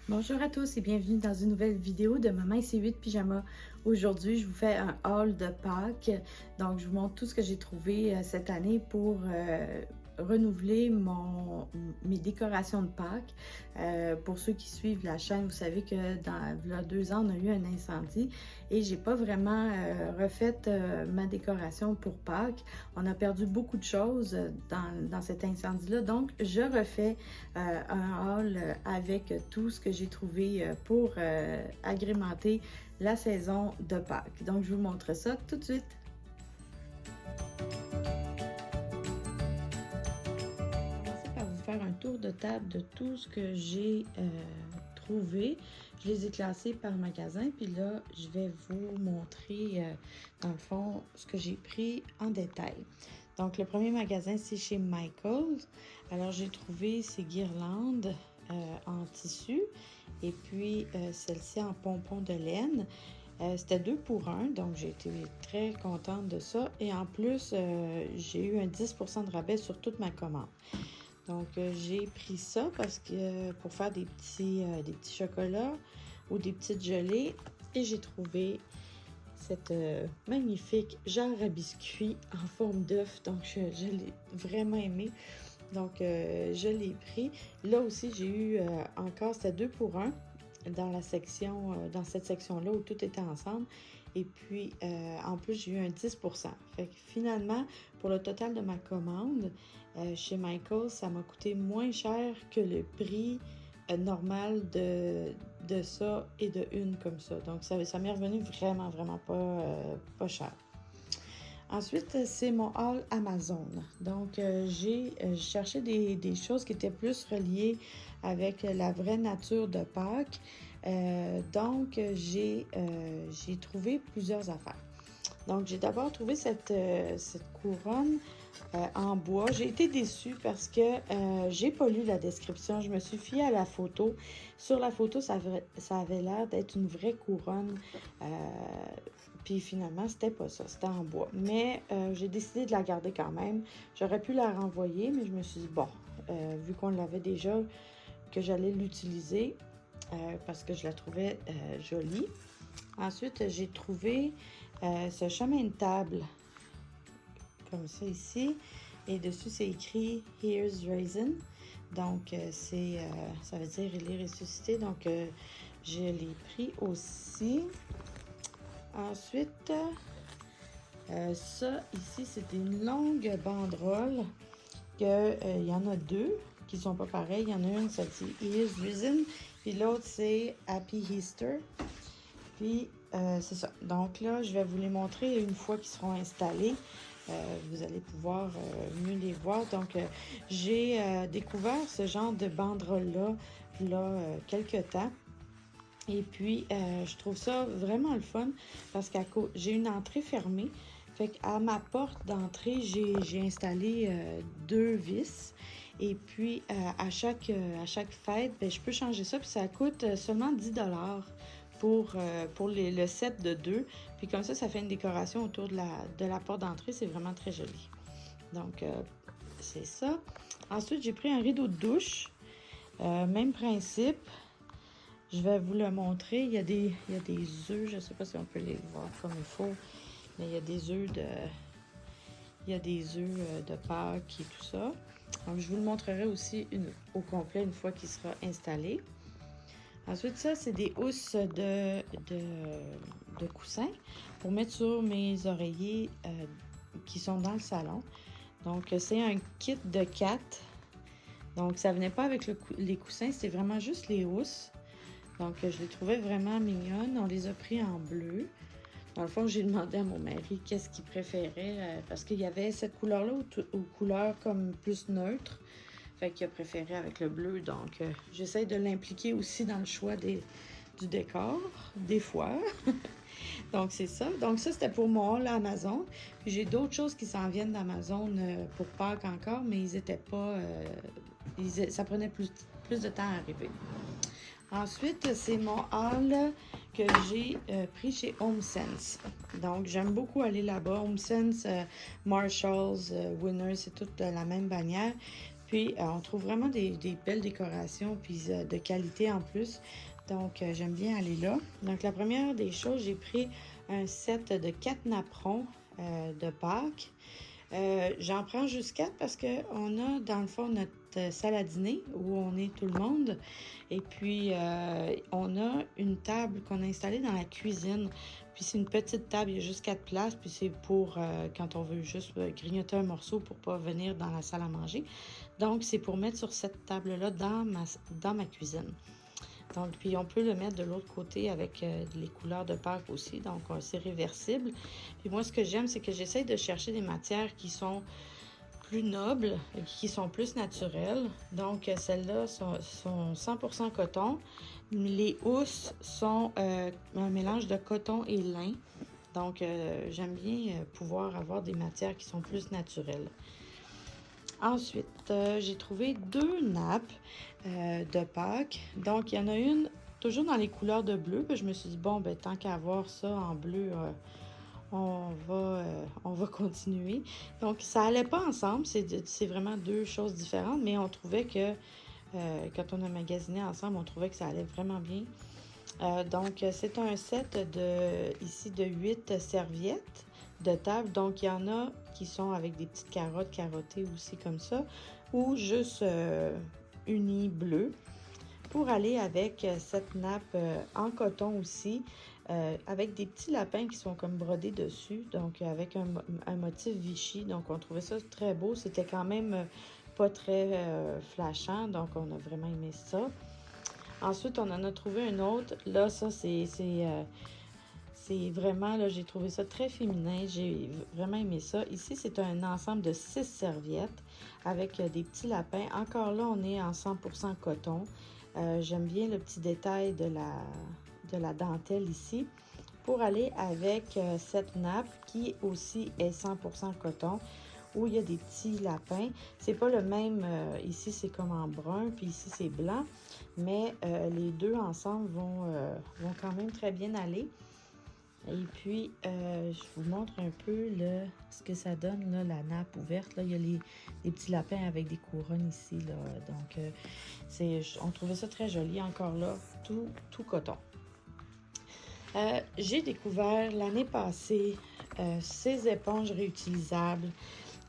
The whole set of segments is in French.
Bonjour à tous et bienvenue dans une nouvelle vidéo de Maman et ses 8 pyjamas. Aujourd'hui, je vous fais un haul de Pâques. Donc, je vous montre tout ce que j'ai trouvé cette année pour renouveler mes décorations de Pâques. Pour ceux qui suivent la chaîne, vous savez que il y a 2 ans, on a eu un incendie et j'ai pas vraiment refait ma décoration pour Pâques. On a perdu beaucoup de choses dans cet incendie-là. Donc, je refais un haul avec tout ce que j'ai trouvé pour agrémenter la saison de Pâques. Donc, je vous montre ça tout de suite. Je vais commencer par vous faire un tour de table de tout ce que j'ai trouvé. Je les ai classés par magasin, puis là, je vais vous montrer, dans le fond, ce que j'ai pris en détail. Donc, le premier magasin, c'est chez Michaels. Alors, j'ai trouvé ces guirlandes en tissu et puis celle-ci en pompon de laine. C'était 2 pour 1, donc j'ai été très contente de ça. Et en plus, j'ai eu un 10% de rabais sur toute ma commande. Donc, j'ai pris ça parce que pour faire des petits chocolats ou des petites gelées. Et j'ai trouvé cette magnifique jarre à biscuits en forme d'œuf. Donc, je l'ai vraiment aimé. Donc, je l'ai pris. Là aussi, j'ai eu encore, c'était 2 pour 1 dans cette section-là où tout était ensemble. Et puis, en plus, j'ai eu un 10%. Fait que finalement, pour le total de ma commande, chez Michaels, ça m'a coûté moins cher que le prix normal de ça et de une comme ça. Donc, ça m'est revenu vraiment, vraiment pas cher. Ensuite, c'est mon haul Amazon. Donc, j'ai cherché des choses qui étaient plus reliées avec la vraie nature de Pâques. Donc, j'ai trouvé plusieurs affaires. Donc, j'ai d'abord trouvé cette couronne en bois. J'ai été déçue parce que j'ai pas lu la description. Je me suis fiée à la photo. Sur la photo, ça avait l'air d'être une vraie couronne. Puis finalement, c'était pas ça. C'était en bois. Mais j'ai décidé de la garder quand même. J'aurais pu la renvoyer, mais je me suis dit, bon, vu qu'on l'avait déjà, que j'allais l'utiliser parce que je la trouvais jolie. Ensuite, j'ai trouvé ce chemin de table comme ça ici. Et dessus, c'est écrit « Here's Raisin ». Donc, ça veut dire « Il est ressuscité ». Donc, je l'ai pris aussi. Ensuite, ça ici, c'est une longue banderole. Il y en a 2 qui sont pas pareils. Il y en a une, ça dit « Here's Risen ». Puis l'autre, c'est « Happy Easter ». Puis, c'est ça. Donc là, je vais vous les montrer une fois qu'ils seront installés. Vous allez pouvoir mieux les voir. Donc, j'ai découvert ce genre de banderole-là quelques temps. Et puis, je trouve ça vraiment le fun parce que j'ai une entrée fermée. Fait qu'à ma porte d'entrée, j'ai installé 2 vis. Et puis, à chaque fête, je peux changer ça. Puis ça coûte seulement 10 $ pour le set de 2. Puis comme ça fait une décoration autour de la porte d'entrée. C'est vraiment très joli. Donc, c'est ça. Ensuite, j'ai pris un rideau de douche. Même principe. Je vais vous le montrer. Il y a des œufs. Je ne sais pas si on peut les voir comme il faut. Mais il y a des œufs de Pâques et tout ça. Donc, je vous le montrerai aussi au complet une fois qu'il sera installé. Ensuite, ça, c'est des housses de coussins pour mettre sur mes oreillers qui sont dans le salon. Donc, c'est un kit de 4. Donc, ça venait pas avec les coussins, c'est vraiment juste les housses. Donc, je les trouvais vraiment mignonnes. On les a pris en bleu. Dans le fond, j'ai demandé à mon mari qu'est-ce qu'il préférait parce qu'il y avait cette couleur-là aux couleurs comme plus neutres. Fait qu'il a préféré avec le bleu. Donc, j'essaie de l'impliquer aussi dans le choix du décor, des fois. Donc, c'est ça. Donc, ça, c'était pour mon haul Amazon. Puis, j'ai d'autres choses qui s'en viennent d'Amazon pour Pâques encore, mais ils étaient pas... ça prenait plus de temps à arriver. Ensuite, c'est mon haul que j'ai pris chez HomeSense. Donc, j'aime beaucoup aller là-bas. HomeSense, Marshalls, Winners, c'est toute la même bannière. Puis, on trouve vraiment des belles décorations, puis de qualité en plus. Donc, j'aime bien aller là. Donc, la première des choses, j'ai pris un set de 4 napperons de Pâques. J'en prends juste 4 parce qu'on a, dans le fond, notre salle à dîner où on est tout le monde. Et puis, on a une table qu'on a installée dans la cuisine. Puis, c'est une petite table, il y a juste 4 places. Puis, c'est pour quand on veut juste grignoter un morceau pour pas venir dans la salle à manger. Donc, c'est pour mettre sur cette table-là dans ma cuisine. Donc, puis on peut le mettre de l'autre côté avec les couleurs de Pâques aussi. Donc, c'est réversible. Puis moi, ce que j'aime, c'est que j'essaie de chercher des matières qui sont plus nobles, qui sont plus naturelles. Donc, celles-là sont 100% coton. Les housses sont un mélange de coton et lin. Donc, j'aime bien pouvoir avoir des matières qui sont plus naturelles. Ensuite, j'ai trouvé 2 nappes de Pâques. Donc, il y en a une toujours dans les couleurs de bleu. Puis je me suis dit, bon, ben tant qu'à avoir ça en bleu, on va continuer. Donc, ça allait pas ensemble. C'est vraiment 2 choses différentes. Mais on trouvait que, quand on a magasiné ensemble, on trouvait que ça allait vraiment bien. Donc, c'est un set ici de 8 serviettes de table. Donc, il y en a qui sont avec des petites carottes carottées aussi comme ça, ou juste unies bleues, pour aller avec cette nappe en coton aussi, avec des petits lapins qui sont comme brodés dessus, donc avec un motif Vichy. Donc, on trouvait ça très beau. C'était quand même pas très flashant, donc on a vraiment aimé ça. Ensuite, on en a trouvé un autre. Là, ça, c'est vraiment, là, j'ai trouvé ça très féminin. J'ai vraiment aimé ça. Ici, c'est un ensemble de 6 serviettes avec des petits lapins. Encore là, on est en 100% coton. J'aime bien le petit détail de la dentelle ici. Pour aller avec cette nappe qui aussi est 100% coton, où il y a des petits lapins. C'est pas le même, ici c'est comme en brun, puis ici c'est blanc, mais les deux ensemble vont quand même très bien aller. Et puis, je vous montre un peu ce que ça donne, là, la nappe ouverte. Là, il y a les petits lapins avec des couronnes ici. Là. Donc, on trouvait ça très joli. Encore là, tout coton. J'ai découvert l'année passée ces éponges réutilisables.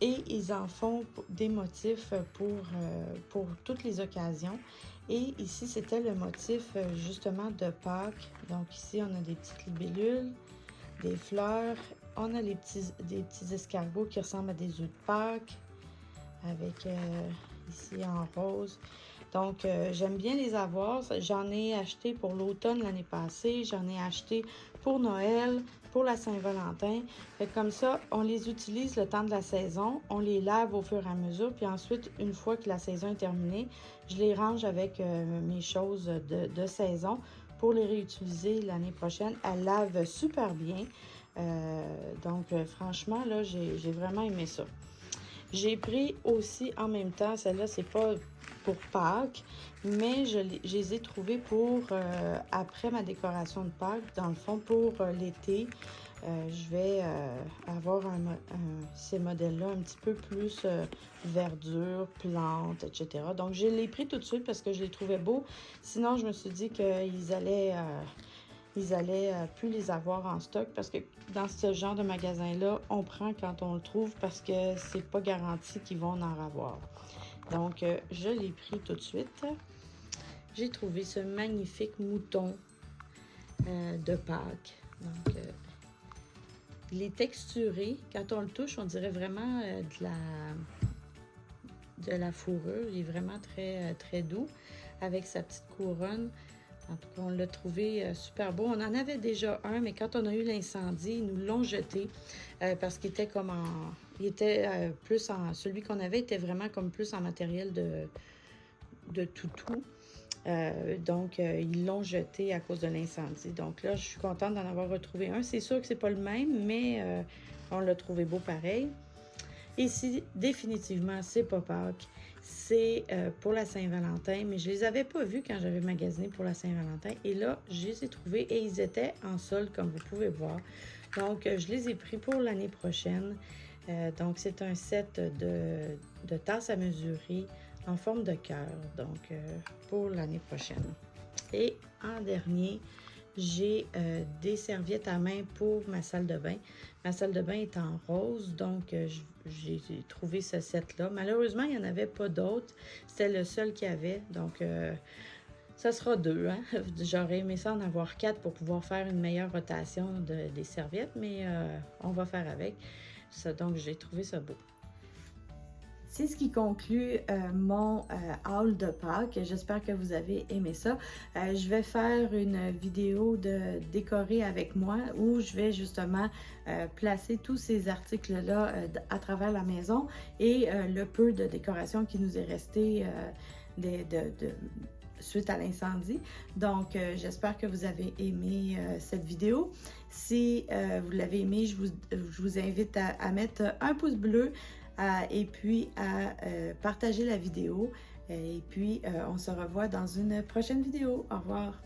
Et ils en font des motifs pour toutes les occasions. Et ici, c'était le motif justement de Pâques. Donc ici, on a des petites libellules, des fleurs. On a des petits escargots qui ressemblent à des œufs de Pâques, avec ici en rose. Donc, j'aime bien les avoir. J'en ai acheté pour l'automne l'année passée. J'en ai acheté pour Noël, pour la Saint-Valentin. Fait que comme ça, on les utilise le temps de la saison. On les lave au fur et à mesure. Puis ensuite, une fois que la saison est terminée, je les range avec mes choses de saison pour les réutiliser l'année prochaine. Elles lavent super bien. Donc, franchement, là, j'ai vraiment aimé ça. J'ai pris aussi en même temps, celle-là, c'est pas pour Pâques, mais je les ai trouvées pour après ma décoration de Pâques, dans le fond, pour l'été. Je vais avoir ces modèles-là un petit peu plus verdure, plantes, etc. Donc, je les ai pris tout de suite parce que je les trouvais beaux. Sinon, je me suis dit qu'ils allaient plus les avoir en stock parce que dans ce genre de magasin-là, on prend quand on le trouve parce que c'est pas garanti qu'ils vont en avoir. Donc, je l'ai pris tout de suite. J'ai trouvé ce magnifique mouton de Pâques. Donc, il est texturé. Quand on le touche, on dirait vraiment de la fourrure. Il est vraiment très, très doux avec sa petite couronne. En tout cas, on l'a trouvé super beau. On en avait déjà un, mais quand on a eu l'incendie, ils nous l'ont jeté parce qu'il était comme en... Il était plus en... Celui qu'on avait était vraiment comme plus en matériel de toutou. Donc, ils l'ont jeté à cause de l'incendie. Donc là, je suis contente d'en avoir retrouvé un. C'est sûr que c'est pas le même, mais on l'a trouvé beau pareil. Ici, définitivement, c'est pas Pâques. C'est pour la Saint-Valentin, mais je les avais pas vus quand j'avais magasiné pour la Saint-Valentin. Et là, je les ai trouvés et ils étaient en solde, comme vous pouvez voir. Donc, je les ai pris pour l'année prochaine. Donc, c'est un set de tasses à mesurer en forme de cœur, donc pour l'année prochaine. Et en dernier, j'ai des serviettes à main pour ma salle de bain. Ma salle de bain est en rose, donc j'ai trouvé ce set-là. Malheureusement, il n'y en avait pas d'autres. C'était le seul qu'il y avait, donc ça sera 2. Hein? J'aurais aimé ça en avoir 4 pour pouvoir faire une meilleure rotation des serviettes, mais on va faire avec. Ça, donc, j'ai trouvé ça beau. C'est ce qui conclut mon haul de Pâques. J'espère que vous avez aimé ça. Je vais faire une vidéo de décorer avec moi où je vais justement placer tous ces articles-là à travers la maison et le peu de décoration qui nous est resté suite à l'incendie. Donc, j'espère que vous avez aimé cette vidéo. Si vous l'avez aimé, je vous invite à mettre un pouce bleu et puis à partager la vidéo. Et puis, on se revoit dans une prochaine vidéo. Au revoir!